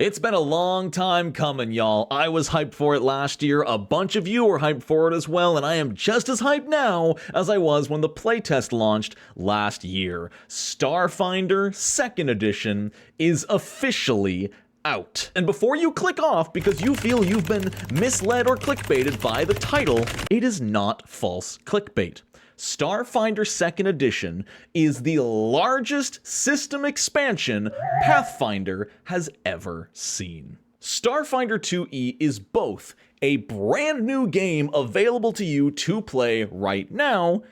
It's been a long time coming, y'all. I was hyped for it last year, a bunch of you were hyped for it as well, and I am just as hyped now as I was when the playtest launched last year. Starfinder Second Edition is officially out. And before you click off because you feel you've been misled or clickbaited by the title, it is not false clickbait. Starfinder Second Edition is the largest system expansion Pathfinder has ever seen. Starfinder 2E is both a brand new game available to you to play right now,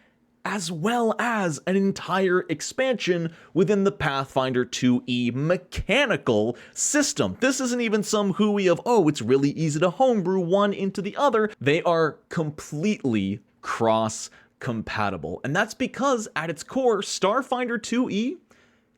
as well as an entire expansion within the Pathfinder 2E mechanical system. This isn't even some hooey of, oh, it's really easy to homebrew one into the other. They are completely cross-compatible. And that's because, at its core, Starfinder 2E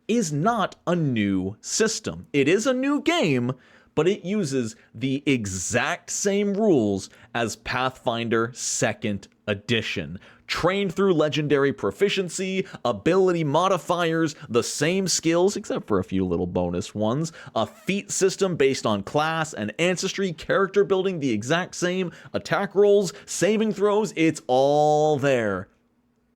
is not a new system. It is a new game, but it uses the exact same rules as Pathfinder Second Edition. Trained through legendary proficiency, ability modifiers, the same skills except for a few little bonus ones, a feat system based on class and ancestry, character building the exact same, attack rolls, saving throws, it's all there.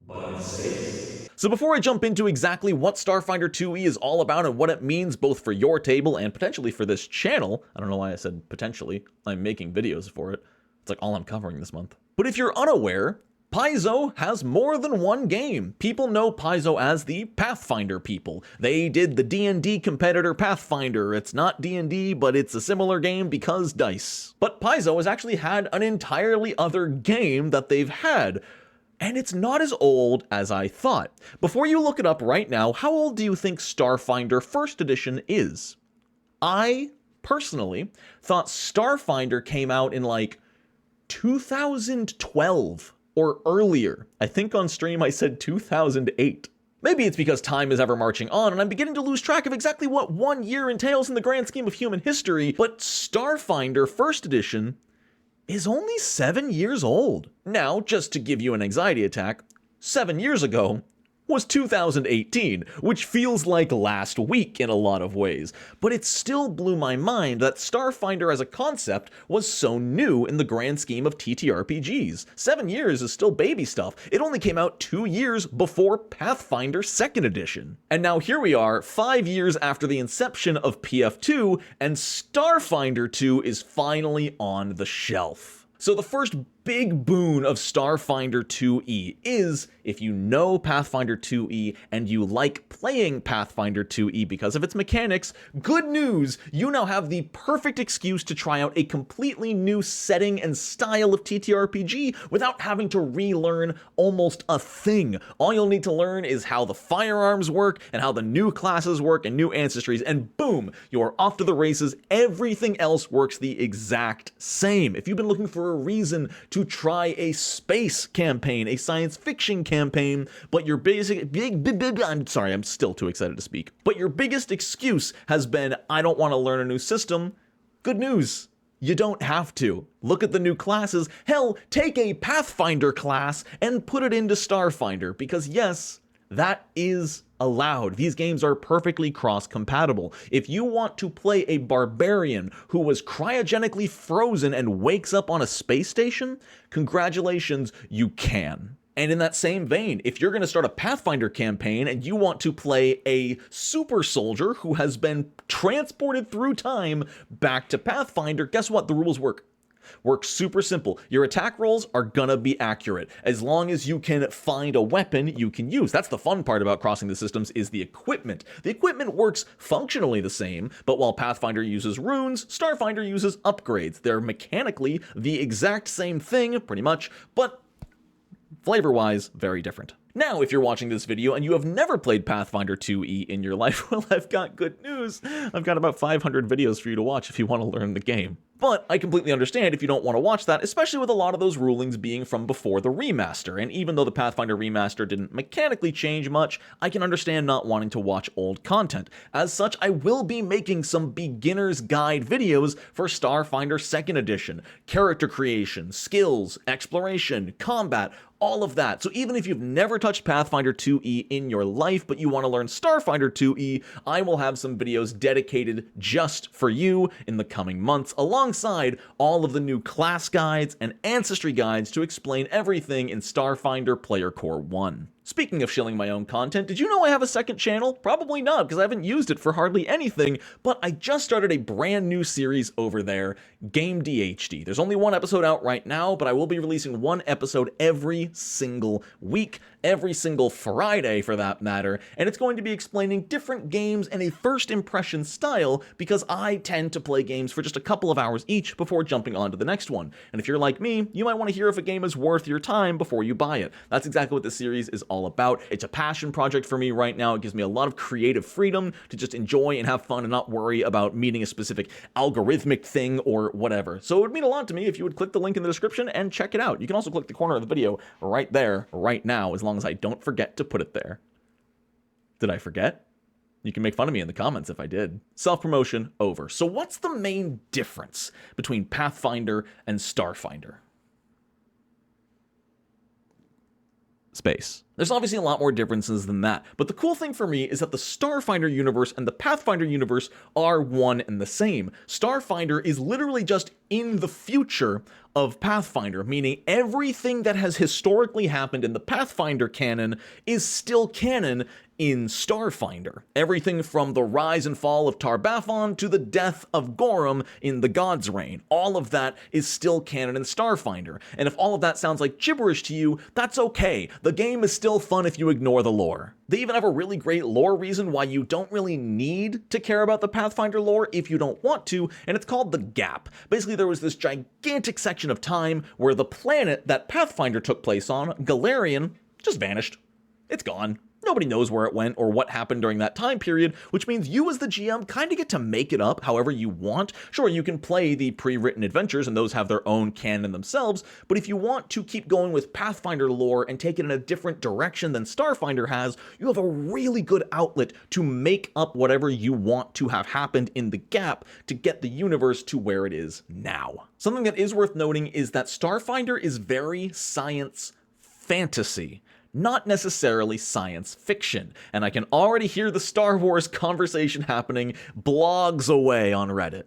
But in space. So before I jump into exactly what Starfinder 2E is all about and what it means both for your table and potentially for this channel, I don't know why I said potentially, I'm making videos for it. It's like all I'm covering this month. But if you're unaware, Paizo has more than one game. People know Paizo as the Pathfinder people. They did the D&D competitor Pathfinder. It's not D&D, but it's a similar game because dice. But Paizo has actually had an entirely other game that they've had, and it's not as old as I thought. Before you look it up right now, how old do you think Starfinder First Edition is? I personally thought Starfinder came out in like 2012. Or earlier. I think on stream I said 2008. Maybe it's because time is ever marching on and I'm beginning to lose track of exactly what 1 year entails in the grand scheme of human history, but Starfinder First Edition is only 7 years old. Now, just to give you an anxiety attack, 7 years ago was 2018, which feels like last week in a lot of ways, but it still blew my mind that Starfinder as a concept was so new in the grand scheme of TTRPGs. 7 years is still baby stuff. It only came out 2 years before Pathfinder Second Edition. And now here we are, 5 years after the inception of PF2, and Starfinder 2 is finally on the shelf. So the first big boon of Starfinder 2E is, if you know Pathfinder 2E and you like playing Pathfinder 2E because of its mechanics, good news! You now have the perfect excuse to try out a completely new setting and style of TTRPG without having to relearn almost a thing. All you'll need to learn is how the firearms work and how the new classes work and new ancestries, and boom, you are off to the races. Everything else works the exact same. If you've been looking for a reason to try a space campaign, a science fiction campaign, but your I'm sorry, I'm still too excited to speak. But your biggest excuse has been, I don't want to learn a new system. Good news. You don't have to. Look at the new classes. Hell, take a Pathfinder class and put it into Starfinder, because yes, that is allowed. These games are perfectly cross-compatible. If you want to play a barbarian who was cryogenically frozen and wakes up on a space station, congratulations, you can. And in that same vein, if you're going to start a Pathfinder campaign and you want to play a super soldier who has been transported through time back to Pathfinder, guess what? The rules work super simple. Your attack rolls are gonna be accurate. As long as you can find a weapon you can use. That's the fun part about crossing the systems, is the equipment. The equipment works functionally the same, but while Pathfinder uses runes, Starfinder uses upgrades. They're mechanically the exact same thing, pretty much, but flavor-wise, very different. Now, if you're watching this video and you have never played Pathfinder 2E in your life, well, I've got good news. I've got about 500 videos for you to watch if you want to learn the game. But I completely understand if you don't want to watch that, especially with a lot of those rulings being from before the remaster. And even though the Pathfinder remaster didn't mechanically change much, I can understand not wanting to watch old content. As such, I will be making some beginner's guide videos for Starfinder Second Edition. Character creation, skills, exploration, combat, all of that. So even if you've never touched Pathfinder 2e in your life, but you want to learn Starfinder 2e, I will have some videos dedicated just for you in the coming months, alongside all of the new class guides and ancestry guides to explain everything in Starfinder Player Core 1. Speaking of shilling my own content, did you know I have a second channel? Probably not, because I haven't used it for hardly anything, but I just started a brand new series over there, Game DHD. There's only one episode out right now, but I will be releasing one episode every single week, every single Friday for that matter, and it's going to be explaining different games in a first impression style, because I tend to play games for just a couple of hours each before jumping on to the next one. And if you're like me, you might want to hear if a game is worth your time before you buy it. That's exactly what this series is all about. It's a passion project for me right now. It gives me a lot of creative freedom to just enjoy and have fun and not worry about meeting a specific algorithmic thing or whatever. So it would mean a lot to me if you would click the link in the description and check it out. You can also click the corner of the video right there, right now, as long as I don't forget to put it there. Did I forget? You can make fun of me in the comments if I did. Self-promotion over. So what's the main difference between Pathfinder and Starfinder? Space. There's obviously a lot more differences than that, but the cool thing for me is that the Starfinder universe and the Pathfinder universe are one and the same. Starfinder is literally just in the future of Pathfinder, meaning everything that has historically happened in the Pathfinder canon is still canon in Starfinder. Everything from the rise and fall of Tar-Baphon to the death of Gorham in the God's Reign. All of that is still canon in Starfinder. And if all of that sounds like gibberish to you, that's okay. The game is still fun if you ignore the lore. They even have a really great lore reason why you don't really need to care about the Pathfinder lore if you don't want to, and it's called the Gap. Basically, there was this gigantic section of time where the planet that Pathfinder took place on, Galarian, just vanished. It's gone. Nobody knows where it went or what happened during that time period, which means you as the GM kind of get to make it up however you want. Sure, you can play the pre-written adventures and those have their own canon themselves, but if you want to keep going with Pathfinder lore and take it in a different direction than Starfinder has, you have a really good outlet to make up whatever you want to have happened in the gap to get the universe to where it is now. Something that is worth noting is that Starfinder is very science fantasy, not necessarily science fiction, and I can already hear the Star Wars conversation happening blogs away on Reddit.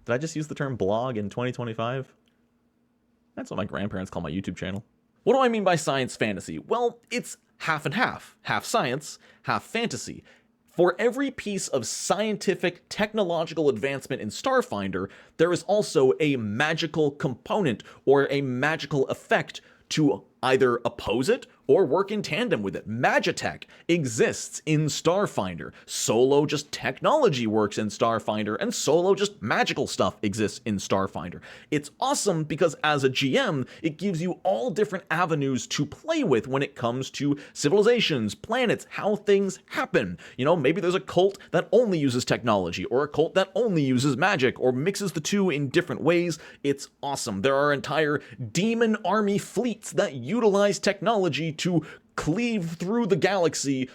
Did I just use the term blog in 2025? That's what my grandparents call my YouTube channel. What do I mean by science fantasy? Well, it's half and half. Half science, half fantasy. For every piece of scientific, technological advancement in Starfinder, there is also a magical component or a magical effect to either oppose it or work in tandem with it. Magitech exists in Starfinder. Solo just technology works in Starfinder, and solo just magical stuff exists in Starfinder. It's awesome because as a GM, it gives you all different avenues to play with when it comes to civilizations, planets, how things happen. You know, maybe there's a cult that only uses technology, or a cult that only uses magic, or mixes the two in different ways. It's awesome. There are entire demon army fleets that utilize technology to cleave through the galaxy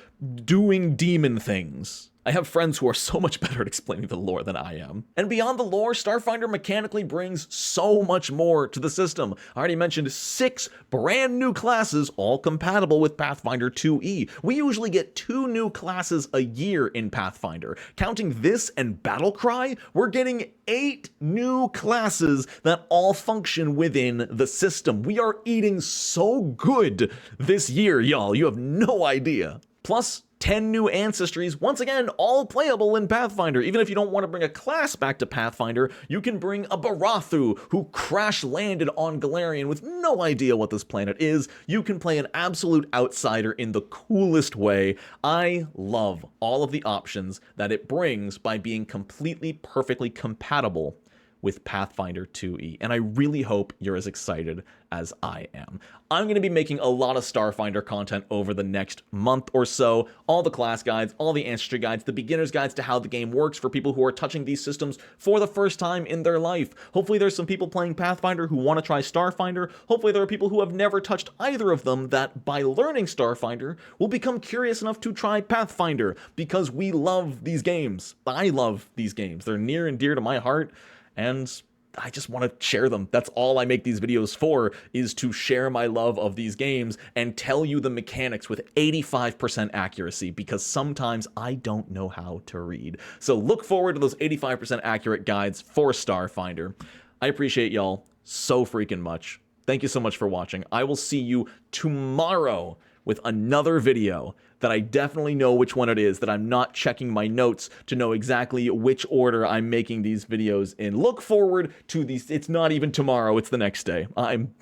doing demon things. I have friends who are so much better at explaining the lore than I am. And beyond the lore, Starfinder mechanically brings so much more to the system. I already mentioned 6 brand new classes, all compatible with Pathfinder 2e. We usually get 2 new classes a year in Pathfinder. Counting this and Battlecry, we're getting 8 new classes that all function within the system. We are eating so good this year, y'all. You have no idea. Plus, 10 new ancestries, once again, all playable in Pathfinder. Even if you don't want to bring a class back to Pathfinder, you can bring a Barathu who crash landed on Galarian with no idea what this planet is. You can play an absolute outsider in the coolest way. I love all of the options that it brings by being completely, perfectly compatible with Pathfinder 2e, and I really hope you're as excited as I am. I'm going to be making a lot of Starfinder content over the next month or so. All the class guides, all the ancestry guides, the beginner's guides to how the game works for people who are touching these systems for the first time in their life. Hopefully there's some people playing Pathfinder who want to try Starfinder. Hopefully there are people who have never touched either of them that by learning Starfinder will become curious enough to try Pathfinder, because we love these games. I love these games. They're near and dear to my heart. And I just want to share them. That's all I make these videos for, is to share my love of these games and tell you the mechanics with 85% accuracy, because sometimes I don't know how to read. So look forward to those 85% accurate guides for Starfinder. I appreciate y'all so freaking much. Thank you so much for watching. I will see you tomorrow with another video that I definitely know which one it is, that I'm not checking my notes to know exactly which order I'm making these videos in. Look forward to these. It's not even tomorrow, it's the next day. I'm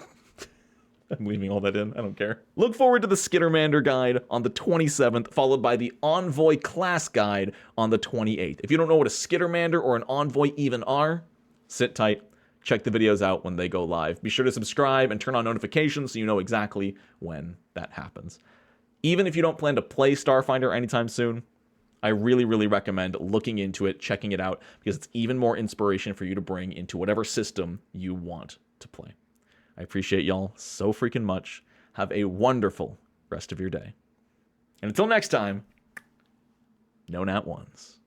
leaving all that in, I don't care. Look forward to the Skittermander guide on the 27th, followed by the Envoy class guide on the 28th. If you don't know what a Skittermander or an Envoy even are, sit tight. Check the videos out when they go live. Be sure to subscribe and turn on notifications so you know exactly when that happens. Even if you don't plan to play Starfinder anytime soon, I really, really recommend looking into it, checking it out, because it's even more inspiration for you to bring into whatever system you want to play. I appreciate y'all so freaking much. Have a wonderful rest of your day. And until next time, no nat ones.